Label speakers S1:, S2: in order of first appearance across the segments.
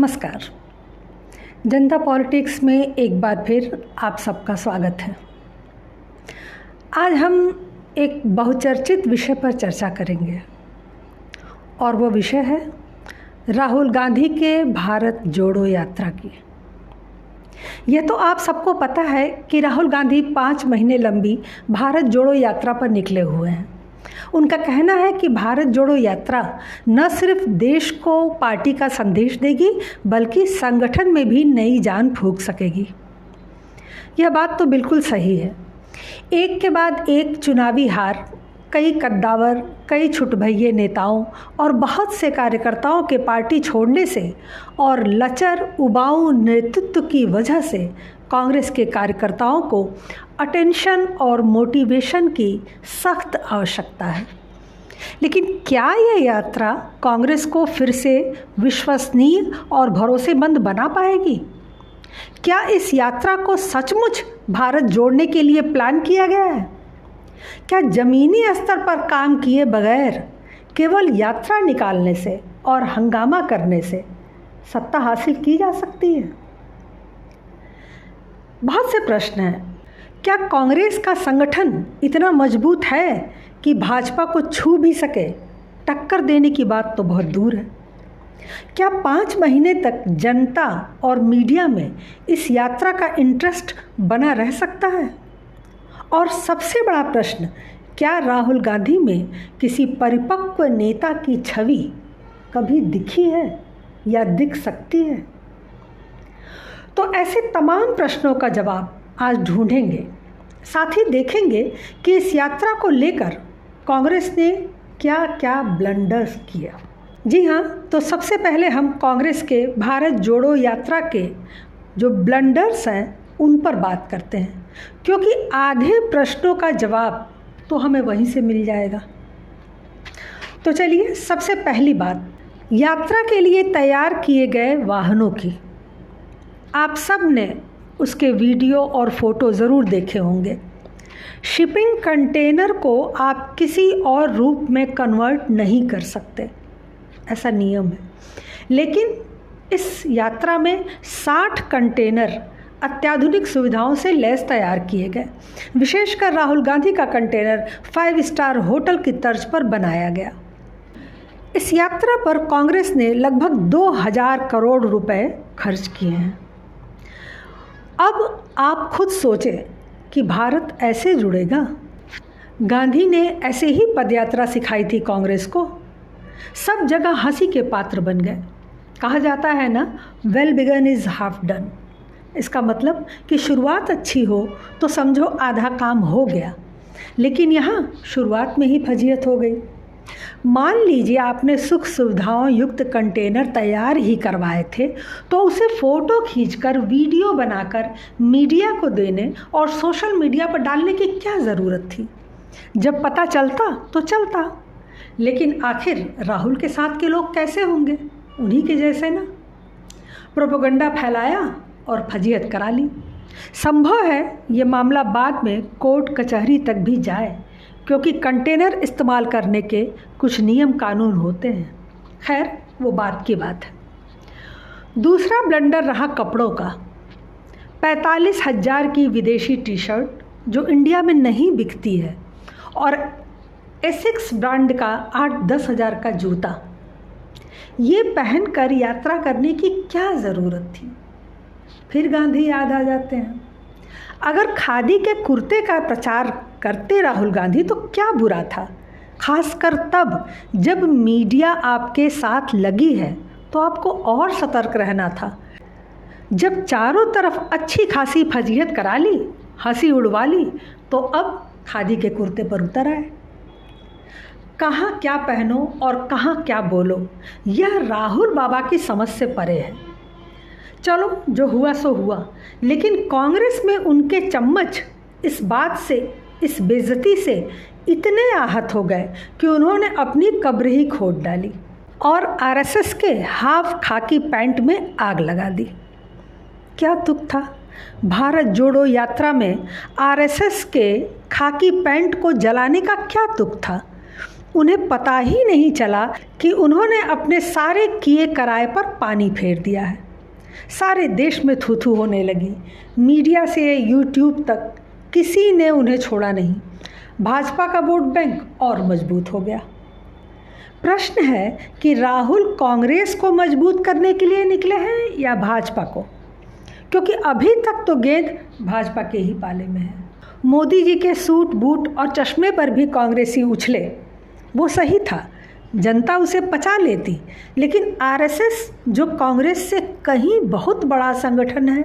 S1: नमस्कार। जनता पॉलिटिक्स में एक बार फिर आप सबका स्वागत है। आज हम एक बहुचर्चित विषय पर चर्चा करेंगे और वो विषय है राहुल गांधी के भारत जोड़ो यात्रा की। यह तो आप सबको पता है कि राहुल गांधी 5 महीने लंबी भारत जोड़ो यात्रा पर निकले हुए हैं। उनका कहना है कि भारत जोड़ो यात्रा न सिर्फ देश को पार्टी का संदेश देगी बल्कि संगठन में भी नई जान फूंक सकेगी। यह बात तो बिल्कुल सही है। एक के बाद एक चुनावी हार, कई कद्दावर, कई छुटभइये नेताओं और बहुत से कार्यकर्ताओं के पार्टी छोड़ने से और लचर उबाऊ नेतृत्व की वजह से कांग्रेस के कार्यकर्ताओं को अटेंशन और मोटिवेशन की सख्त आवश्यकता है। लेकिन क्या यह यात्रा कांग्रेस को फिर से विश्वसनीय और भरोसेमंद बना पाएगी? क्या इस यात्रा को सचमुच भारत जोड़ने के लिए प्लान किया गया है? क्या ज़मीनी स्तर पर काम किए बगैर केवल यात्रा निकालने से और हंगामा करने से सत्ता हासिल की जा सकती है? बहुत से प्रश्न हैं। क्या कांग्रेस का संगठन इतना मजबूत है कि भाजपा को छू भी सके? टक्कर देने की बात तो बहुत दूर है। क्या 5 महीने तक जनता और मीडिया में इस यात्रा का इंटरेस्ट बना रह सकता है? और सबसे बड़ा प्रश्न, क्या राहुल गांधी में किसी परिपक्व नेता की छवि कभी दिखी है या दिख सकती है? तो ऐसे तमाम प्रश्नों का जवाब आज ढूंढेंगे। साथ ही देखेंगे कि इस यात्रा को लेकर कांग्रेस ने क्या क्या ब्लंडर्स किया। जी हाँ, तो सबसे पहले हम कांग्रेस के भारत जोड़ो यात्रा के जो ब्लंडर्स हैं उन पर बात करते हैं, क्योंकि आधे प्रश्नों का जवाब तो हमें वहीं से मिल जाएगा। तो चलिए, सबसे पहली बात, यात्रा के लिए तैयार किए गए वाहनों की। आप सब ने उसके वीडियो और फोटो ज़रूर देखे होंगे। शिपिंग कंटेनर को आप किसी और रूप में कन्वर्ट नहीं कर सकते, ऐसा नियम है। लेकिन इस यात्रा में 60 कंटेनर अत्याधुनिक सुविधाओं से लैस तैयार किए गए। विशेषकर राहुल गांधी का कंटेनर 5 स्टार होटल की तर्ज पर बनाया गया। इस यात्रा पर कांग्रेस ने लगभग 2000 करोड़ रुपए खर्च किए हैं। अब आप खुद सोचें कि भारत ऐसे जुड़ेगा? गांधी ने ऐसे ही पदयात्रा सिखाई थी कांग्रेस को। सब जगह हंसी के पात्र बन गए। कहा जाता है ना, well begin is half done. इसका मतलब कि शुरुआत अच्छी हो तो समझो आधा काम हो गया। लेकिन यहाँ शुरुआत में ही फजीहत हो गई। मान लीजिए आपने सुख सुविधाओं युक्त कंटेनर तैयार ही करवाए थे, तो उसे फ़ोटो खींचकर वीडियो बनाकर मीडिया को देने और सोशल मीडिया पर डालने की क्या ज़रूरत थी? जब पता चलता तो चलता। लेकिन आखिर राहुल के साथ के लोग कैसे होंगे? उन्हीं के जैसे ना। प्रोपेगेंडा फैलाया और फजीहत करा ली। संभव है ये मामला बाद में कोर्ट कचहरी तक भी जाए, क्योंकि कंटेनर इस्तेमाल करने के कुछ नियम कानून होते हैं। खैर, वो बात की बात है। दूसरा ब्लंडर रहा कपड़ों का। 45,000 की विदेशी टी शर्ट जो इंडिया में नहीं बिकती है, और एसिक्स ब्रांड का 8-10 हज़ार का जूता, ये पहनकर यात्रा करने की क्या ज़रूरत थी? फिर गांधी याद आ जाते हैं। अगर खादी के कुर्ते का प्रचार करते राहुल गांधी तो क्या बुरा था? खासकर तब जब मीडिया आपके साथ लगी है तो आपको और सतर्क रहना था। जब चारों तरफ अच्छी खासी फजीहत करा ली, हंसी उड़वा ली, तो अब खादी के कुर्ते पर उतर आए। कहाँ क्या पहनो और कहाँ क्या बोलो, यह राहुल बाबा की समझ से परे है। चलो, जो हुआ सो हुआ। लेकिन कांग्रेस में उनके चम्मच इस बात से, इस बेइज्जती से इतने आहत हो गए कि उन्होंने अपनी कब्र ही खोद डाली और आरएसएस के हाफ खाकी पैंट में आग लगा दी। क्या दुख था? भारत जोड़ो यात्रा में आरएसएस के खाकी पैंट को जलाने का क्या दुख था? उन्हें पता ही नहीं चला कि उन्होंने अपने सारे किए कराए पर पानी फेर दिया है। सारे देश में थू-थू होने लगी। मीडिया से यूट्यूब तक किसी ने उन्हें छोड़ा नहीं। भाजपा का वोट बैंक और मजबूत हो गया। प्रश्न है कि राहुल कांग्रेस को मजबूत करने के लिए निकले हैं या भाजपा को, क्योंकि अभी तक तो गेंद भाजपा के ही पाले में है। मोदी जी के सूट बूट और चश्मे पर भी कांग्रेसी उछले, वो सही था, जनता उसे पचा लेती। लेकिन आरएसएस जो कांग्रेस से कहीं बहुत बड़ा संगठन है,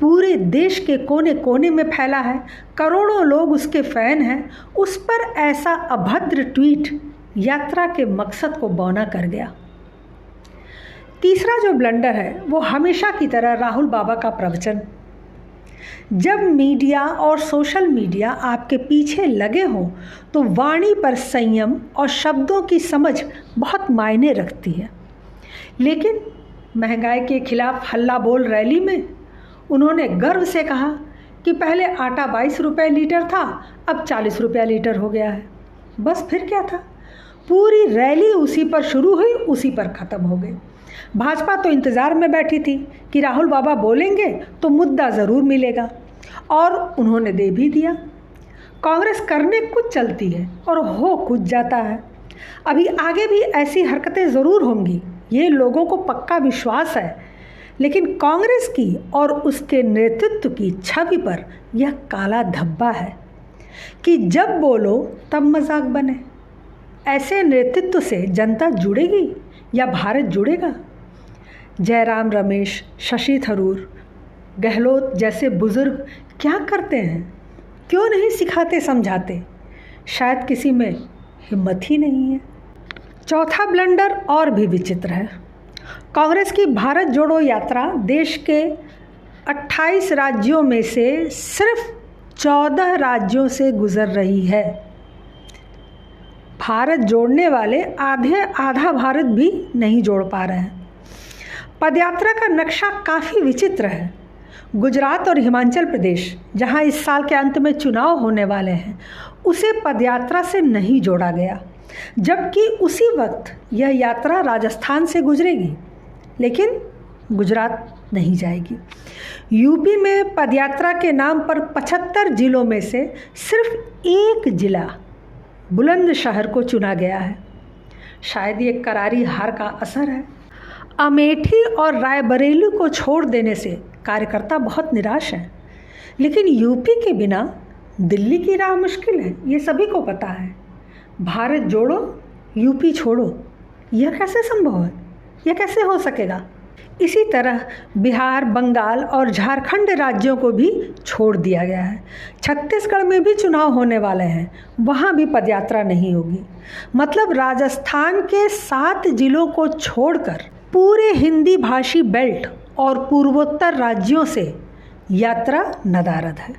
S1: पूरे देश के कोने कोने में फैला है, करोड़ों लोग उसके फैन हैं, उस पर ऐसा अभद्र ट्वीट यात्रा के मकसद को बौना कर गया। तीसरा जो ब्लंडर है वो हमेशा की तरह राहुल बाबा का प्रवचन। जब मीडिया और सोशल मीडिया आपके पीछे लगे हों तो वाणी पर संयम और शब्दों की समझ बहुत मायने रखती है। लेकिन महंगाई के खिलाफ हल्ला बोल रैली में उन्होंने गर्व से कहा कि पहले आटा 22 रुपये लीटर था, अब 40 रुपये लीटर हो गया है। बस फिर क्या था, पूरी रैली उसी पर शुरू हुई, उसी पर ख़त्म हो गई। भाजपा तो इंतज़ार में बैठी थी कि राहुल बाबा बोलेंगे तो मुद्दा ज़रूर मिलेगा, और उन्होंने दे भी दिया। कांग्रेस करने कुछ चलती है और हो कुछ जाता है। अभी आगे भी ऐसी हरकतें ज़रूर होंगी, ये लोगों को पक्का विश्वास है। लेकिन कांग्रेस की और उसके नेतृत्व की छवि पर यह काला धब्बा है कि जब बोलो तब मजाक बने। ऐसे नेतृत्व से जनता जुड़ेगी या भारत जुड़ेगा? जयराम रमेश, शशि थरूर, गहलोत जैसे बुजुर्ग क्या करते हैं? क्यों नहीं सिखाते समझाते? शायद किसी में हिम्मत ही नहीं है। चौथा ब्लंडर और भी विचित्र है। कांग्रेस की भारत जोड़ो यात्रा देश के 28 राज्यों में से सिर्फ 14 राज्यों से गुजर रही है। भारत जोड़ने वाले आधा भारत भी नहीं जोड़ पा रहे हैं। पदयात्रा का नक्शा काफ़ी विचित्र है। गुजरात और हिमाचल प्रदेश, जहां इस साल के अंत में चुनाव होने वाले हैं, उसे पदयात्रा से नहीं जोड़ा गया, जबकि उसी वक्त यह यात्रा राजस्थान से गुजरेगी, लेकिन गुजरात नहीं जाएगी। यूपी में पदयात्रा के नाम पर 75 जिलों में से सिर्फ एक जिला बुलंदशहर को चुना गया है। शायद ये करारी हार का असर है। अमेठी और रायबरेली को छोड़ देने से कार्यकर्ता बहुत निराश हैं, लेकिन यूपी के बिना दिल्ली की राह मुश्किल है, ये सभी को पता है। भारत जोड़ो, यूपी छोड़ो, यह कैसे संभव है? यह कैसे हो सकेगा? इसी तरह बिहार, बंगाल और झारखंड राज्यों को भी छोड़ दिया गया है। छत्तीसगढ़ में भी चुनाव होने वाले हैं, वहाँ भी पदयात्रा नहीं होगी। मतलब राजस्थान के 7 जिलों को छोड़कर पूरे हिंदी भाषी बेल्ट और पूर्वोत्तर राज्यों से यात्रा नदारद है।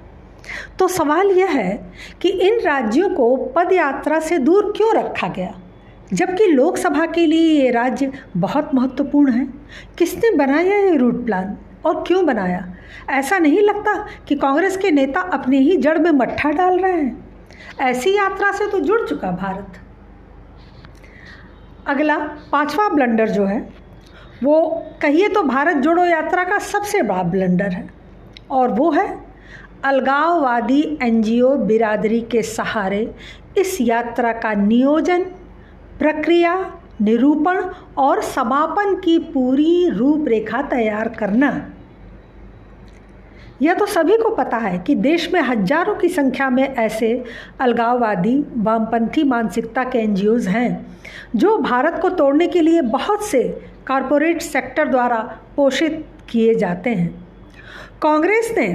S1: तो सवाल यह है कि इन राज्यों को पदयात्रा से दूर क्यों रखा गया, जबकि लोकसभा के लिए ये राज्य बहुत महत्वपूर्ण है? किसने बनाया ये रूट प्लान और क्यों बनाया? ऐसा नहीं लगता कि कांग्रेस के नेता अपने ही जड़ में मट्ठा डाल रहे हैं? ऐसी यात्रा से तो जुड़ चुका भारत। अगला 5वां ब्लंडर जो है वो कहिए तो भारत जोड़ो यात्रा का सबसे बड़ा ब्लंडर है, और वो है अलगाववादी एनजीओ बिरादरी के सहारे इस यात्रा का नियोजन, प्रक्रिया, निरूपण और समापन की पूरी रूपरेखा तैयार करना। यह तो सभी को पता है कि देश में हजारों की संख्या में ऐसे अलगाववादी वामपंथी मानसिकता के एनजीओज हैं जो भारत को तोड़ने के लिए बहुत से कॉरपोरेट सेक्टर द्वारा पोषित किए जाते हैं। कांग्रेस ने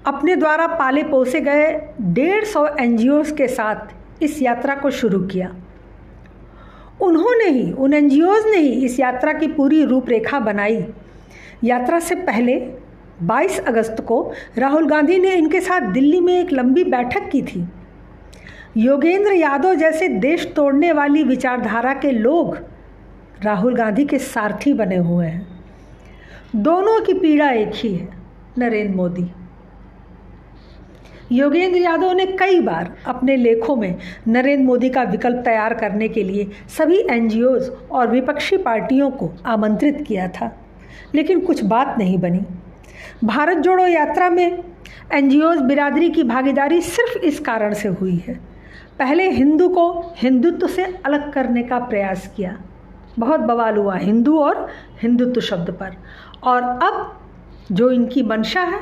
S1: अपने द्वारा पाले पोसे गए 150 एनजीओज के साथ इस यात्रा को शुरू किया। उन एनजीओज ने ही इस यात्रा की पूरी रूपरेखा बनाई। यात्रा से पहले 22 अगस्त को राहुल गांधी ने इनके साथ दिल्ली में एक लंबी बैठक की थी। योगेंद्र यादव जैसे देश तोड़ने वाली विचारधारा के लोग राहुल गांधी के सारथी बने हुए हैं। दोनों की पीड़ा एक ही है, नरेंद्र मोदी। योगेंद्र यादव ने कई बार अपने लेखों में नरेंद्र मोदी का विकल्प तैयार करने के लिए सभी एनजीओज और विपक्षी पार्टियों को आमंत्रित किया था, लेकिन कुछ बात नहीं बनी। भारत जोड़ो यात्रा में एनजीओज बिरादरी की भागीदारी सिर्फ इस कारण से हुई है, पहले हिंदू को हिंदुत्व से अलग करने का प्रयास किया, बहुत बवाल हुआ हिंदू और हिंदुत्व शब्द पर, और अब जो इनकी मंशा है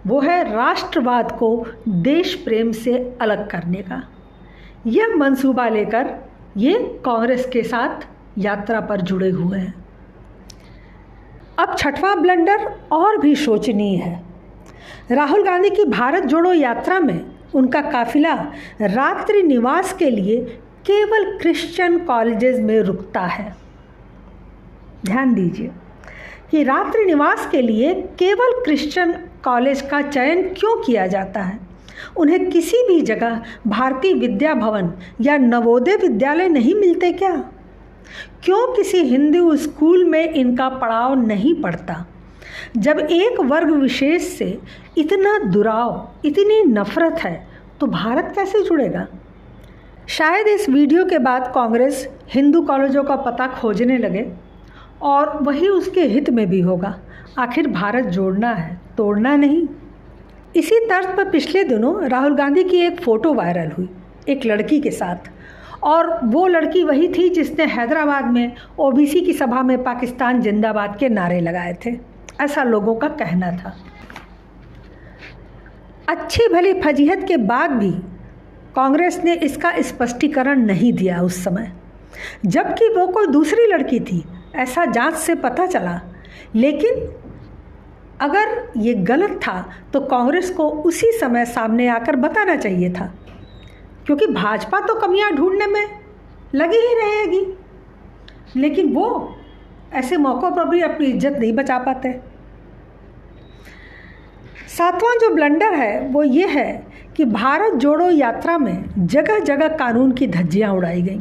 S1: वो है राष्ट्रवाद को देश प्रेम से अलग करने का। यह मंसूबा लेकर ये कांग्रेस के साथ यात्रा पर जुड़े हुए हैं। अब छठवां ब्लंडर और भी शोचनीय है। राहुल गांधी की भारत जोड़ो यात्रा में उनका काफिला रात्रि निवास के लिए केवल क्रिश्चियन कॉलेजेस में रुकता है। ध्यान दीजिए कि रात्रि निवास के लिए केवल क्रिश्चियन कॉलेज का चयन क्यों किया जाता है। उन्हें किसी भी जगह भारतीय विद्या भवन या नवोदय विद्यालय नहीं मिलते क्या? क्यों किसी हिंदू स्कूल में इनका पड़ाव नहीं पड़ता? जब एक वर्ग विशेष से इतना दुराव, इतनी नफरत है, तो भारत कैसे जुड़ेगा? शायद इस वीडियो के बाद कांग्रेस हिंदू कॉलेजों का पता खोजने लगे, और वही उसके हित में भी होगा। आखिर भारत जोड़ना है, तोड़ना नहीं। इसी तर्ज पर पिछले दिनों राहुल गांधी की एक फ़ोटो वायरल हुई एक लड़की के साथ, और वो लड़की वही थी जिसने हैदराबाद में ओबीसी की सभा में पाकिस्तान जिंदाबाद के नारे लगाए थे, ऐसा लोगों का कहना था। अच्छी भली फजीहत के बाद भी कांग्रेस ने इसका स्पष्टीकरण नहीं दिया उस समय, जबकि वो कोई दूसरी लड़की थी ऐसा जांच से पता चला। लेकिन अगर ये गलत था तो कांग्रेस को उसी समय सामने आकर बताना चाहिए था, क्योंकि भाजपा तो कमियां ढूंढने में लगी ही रहेगी, लेकिन वो ऐसे मौक़ों पर भी अपनी इज्जत नहीं बचा पाते। सातवां जो ब्लंडर है वो ये है कि भारत जोड़ो यात्रा में जगह जगह कानून की धज्जियां उड़ाई गईं।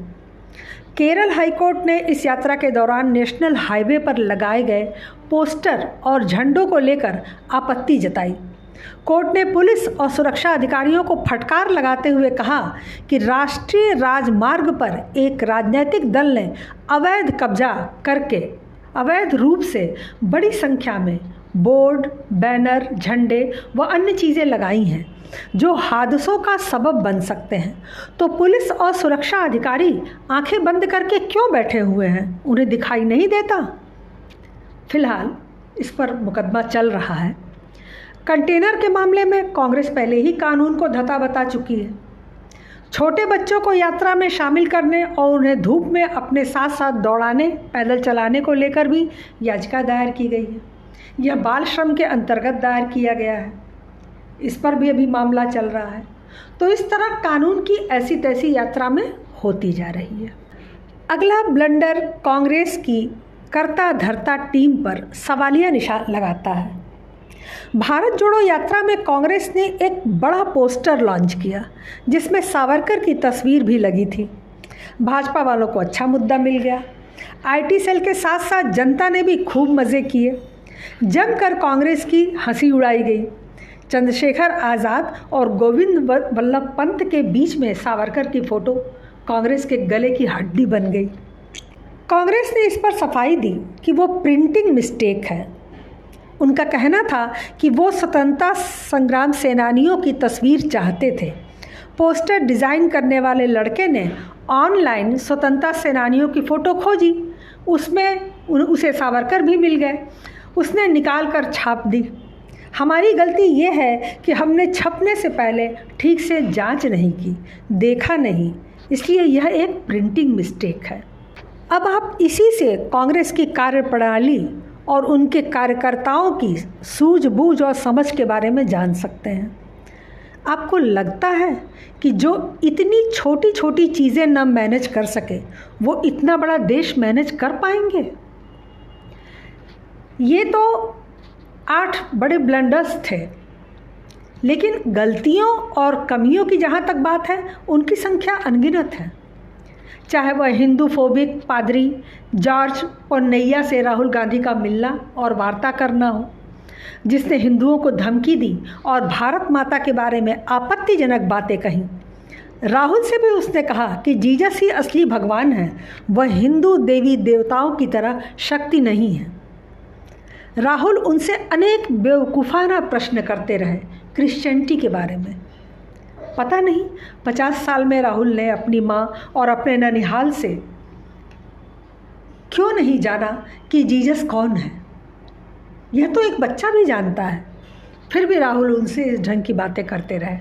S1: केरल हाईकोर्ट ने इस यात्रा के दौरान नेशनल हाईवे पर लगाए गए पोस्टर और झंडों को लेकर आपत्ति जताई। कोर्ट ने पुलिस और सुरक्षा अधिकारियों को फटकार लगाते हुए कहा कि राष्ट्रीय राजमार्ग पर एक राजनीतिक दल ने अवैध कब्जा करके अवैध रूप से बड़ी संख्या में बोर्ड, बैनर, झंडे व अन्य चीज़ें लगाई हैं जो हादसों का सबब बन सकते हैं। तो पुलिस और सुरक्षा अधिकारी आंखें बंद करके क्यों बैठे हुए हैं? उन्हें दिखाई नहीं देता? फिलहाल इस पर मुकदमा चल रहा है। कंटेनर के मामले में कांग्रेस पहले ही कानून को धता बता चुकी है। छोटे बच्चों को यात्रा में शामिल करने और उन्हें धूप में अपने साथ साथ दौड़ाने, पैदल चलाने को लेकर भी याचिका दायर की गई है। यह बाल श्रम के अंतर्गत दायर किया गया है, इस पर भी अभी मामला चल रहा है। तो इस तरह कानून की ऐसी तैसी यात्रा में होती जा रही है। अगला ब्लंडर कांग्रेस की करता धरता टीम पर सवालिया निशान लगाता है। भारत जोड़ो यात्रा में कांग्रेस ने एक बड़ा पोस्टर लॉन्च किया जिसमें सावरकर की तस्वीर भी लगी थी। भाजपा वालों को अच्छा मुद्दा मिल गया। आईटी सेल के साथ साथ जनता ने भी खूब मज़े किए। जमकर कांग्रेस की हंसी उड़ाई गई। चंद्रशेखर आज़ाद और गोविंद वल्लभ पंत के बीच में सावरकर की फ़ोटो कांग्रेस के गले की हड्डी बन गई। कांग्रेस ने इस पर सफाई दी कि वो प्रिंटिंग मिस्टेक है। उनका कहना था कि वो स्वतंत्रता संग्राम सेनानियों की तस्वीर चाहते थे। पोस्टर डिज़ाइन करने वाले लड़के ने ऑनलाइन स्वतंत्रता सेनानियों की फ़ोटो खोजी, उसमें उसे सावरकर भी मिल गए। उसने निकाल कर छाप दी। हमारी गलती ये है कि हमने छपने से पहले ठीक से जांच नहीं की, देखा नहीं, इसलिए यह एक प्रिंटिंग मिस्टेक है। अब आप इसी से कांग्रेस की कार्यप्रणाली और उनके कार्यकर्ताओं की सूझबूझ और समझ के बारे में जान सकते हैं। आपको लगता है कि जो इतनी छोटी छोटी चीज़ें न मैनेज कर सके वो इतना बड़ा देश मैनेज कर पाएंगे? ये तो 8 बड़े ब्लंडर्स थे, लेकिन गलतियों और कमियों की जहाँ तक बात है उनकी संख्या अनगिनत है। चाहे वह हिंदू फोबिक पादरी जॉर्ज पोन्नैया से राहुल गांधी का मिलना और वार्ता करना हो, जिसने हिंदुओं को धमकी दी और भारत माता के बारे में आपत्तिजनक बातें कहीं। राहुल से भी उसने कहा कि जीसस ही असली भगवान है, वह हिंदू देवी देवताओं की तरह शक्ति नहीं है। राहुल उनसे अनेक बेवकूफ़ाना प्रश्न करते रहे क्रिश्चियनिटी के बारे में। पता नहीं 50 साल में राहुल ने अपनी माँ और अपने ननिहाल से क्यों नहीं जाना कि जीसस कौन है। यह तो एक बच्चा भी जानता है, फिर भी राहुल उनसे इस ढंग की बातें करते रहे।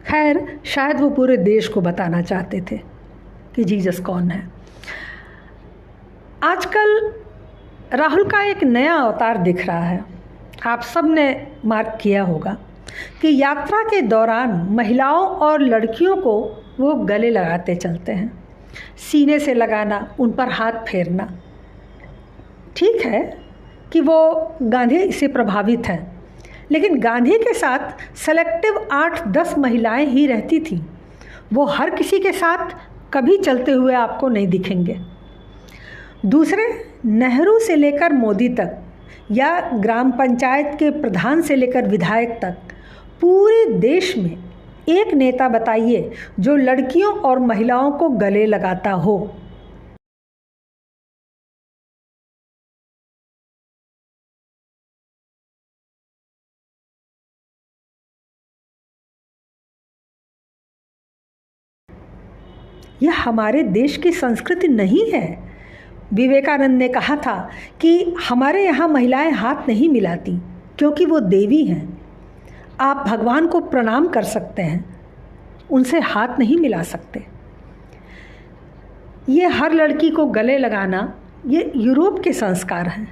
S1: खैर, शायद वो पूरे देश को बताना चाहते थे कि जीसस कौन है। आजकल राहुल का एक नया अवतार दिख रहा है। आप सब ने मार्क किया होगा कि यात्रा के दौरान महिलाओं और लड़कियों को वो गले लगाते चलते हैं, सीने से लगाना, उन पर हाथ फेरना। ठीक है कि वो गांधी से प्रभावित हैं, लेकिन गांधी के साथ सेलेक्टिव 8-10 महिलाएं ही रहती थीं। वो हर किसी के साथ कभी चलते हुए आपको नहीं दिखेंगे। दूसरे, नेहरू से लेकर मोदी तक या ग्राम पंचायत के प्रधान से लेकर विधायक तक पूरे देश में एक नेता बताइए जो लड़कियों और महिलाओं को गले लगाता हो। यह हमारे देश की संस्कृति नहीं है। विवेकानंद ने कहा था कि हमारे यहाँ महिलाएं हाथ नहीं मिलाती क्योंकि वो देवी हैं। आप भगवान को प्रणाम कर सकते हैं, उनसे हाथ नहीं मिला सकते। ये हर लड़की को गले लगाना ये यूरोप के संस्कार हैं,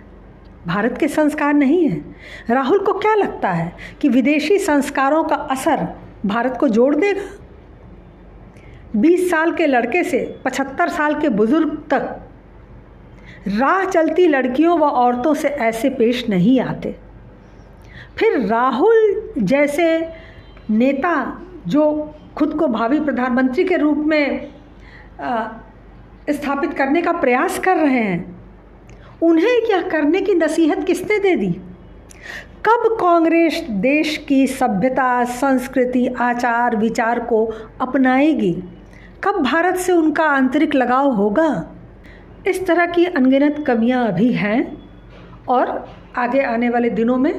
S1: भारत के संस्कार नहीं हैं। राहुल को क्या लगता है कि विदेशी संस्कारों का असर भारत को जोड़ देगा? 20 साल के लड़के से 75 साल के बुजुर्ग तक राह चलती लड़कियों व औरतों से ऐसे पेश नहीं आते। फिर राहुल जैसे नेता जो खुद को भावी प्रधानमंत्री के रूप में स्थापित करने का प्रयास कर रहे हैं, उन्हें यह करने की नसीहत किसने दे दी? कब कांग्रेस देश की सभ्यता, संस्कृति, आचार विचार को अपनाएगी? कब भारत से उनका आंतरिक लगाव होगा? इस तरह की अनगिनत कमियां अभी हैं और आगे आने वाले दिनों में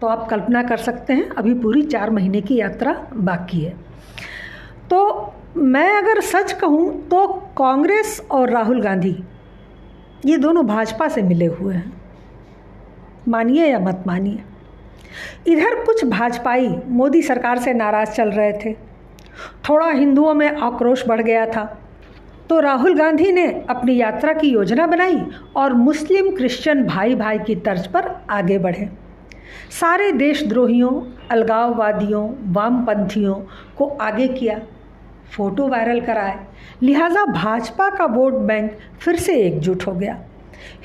S1: तो आप कल्पना कर सकते हैं, अभी पूरी 4 महीने की यात्रा बाकी है। तो मैं अगर सच कहूँ तो कांग्रेस और राहुल गांधी ये दोनों भाजपा से मिले हुए हैं, मानिए या मत मानिए। इधर कुछ भाजपाई मोदी सरकार से नाराज़ चल रहे थे, थोड़ा हिंदुओं में आक्रोश बढ़ गया था, तो राहुल गांधी ने अपनी यात्रा की योजना बनाई और मुस्लिम क्रिश्चियन भाई भाई की तर्ज पर आगे बढ़े। सारे देशद्रोहियों, अलगाववादियों, वामपंथियों को आगे किया, फोटो वायरल कराए। लिहाजा भाजपा का वोट बैंक फिर से एकजुट हो गया।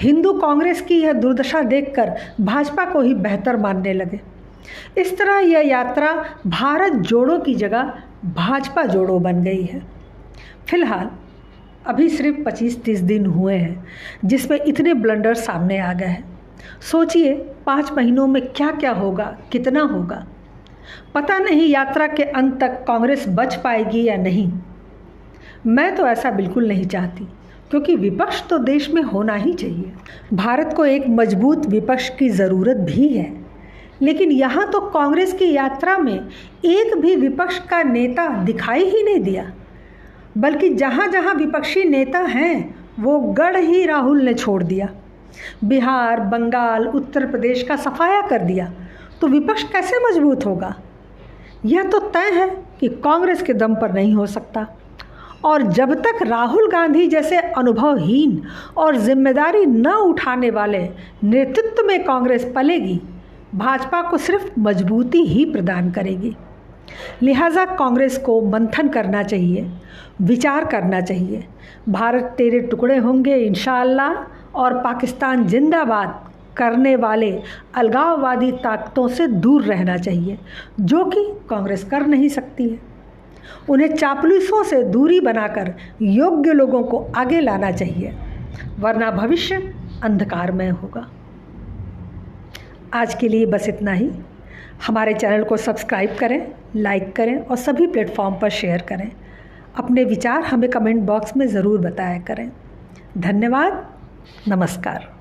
S1: हिंदू कांग्रेस की यह दुर्दशा देखकर भाजपा को ही बेहतर मानने लगे। इस तरह यह यात्रा भारत जोड़ो की जगह भाजपा जोड़ो बन गई है। फिलहाल अभी सिर्फ 25-30 दिन हुए हैं जिसमें इतने ब्लंडर सामने आ गए हैं। सोचिए 5 महीनों में क्या क्या होगा, कितना होगा। पता नहीं यात्रा के अंत तक कांग्रेस बच पाएगी या नहीं। मैं तो ऐसा बिल्कुल नहीं चाहती, क्योंकि विपक्ष तो देश में होना ही चाहिए। भारत को एक मजबूत विपक्ष की ज़रूरत भी है, लेकिन यहाँ तो कांग्रेस की यात्रा में एक भी विपक्ष का नेता दिखाई ही नहीं दिया, बल्कि जहाँ जहाँ विपक्षी नेता हैं वो गढ़ ही राहुल ने छोड़ दिया। बिहार, बंगाल, उत्तर प्रदेश का सफाया कर दिया, तो विपक्ष कैसे मजबूत होगा? यह तो तय है कि कांग्रेस के दम पर नहीं हो सकता। और जब तक राहुल गांधी जैसे अनुभवहीन और जिम्मेदारी न उठाने वाले नेतृत्व में कांग्रेस पलेगी, भाजपा को सिर्फ मजबूती ही प्रदान करेगी। लिहाजा कांग्रेस को मंथन करना चाहिए, विचार करना चाहिए। भारत तेरे टुकड़े होंगे इंशाअल्लाह, और पाकिस्तान जिंदाबाद करने वाले अलगाववादी ताकतों से दूर रहना चाहिए, जो कि कांग्रेस कर नहीं सकती है। उन्हें चापलूसों से दूरी बनाकर योग्य लोगों को आगे लाना चाहिए, वरना भविष्य अंधकारमय होगा। आज के लिए बस इतना ही। हमारे चैनल को सब्सक्राइब करें, लाइक करें और सभी प्लेटफॉर्म पर शेयर करें। अपने विचार हमें कमेंट बॉक्स में ज़रूर बताया करें। धन्यवाद। नमस्कार।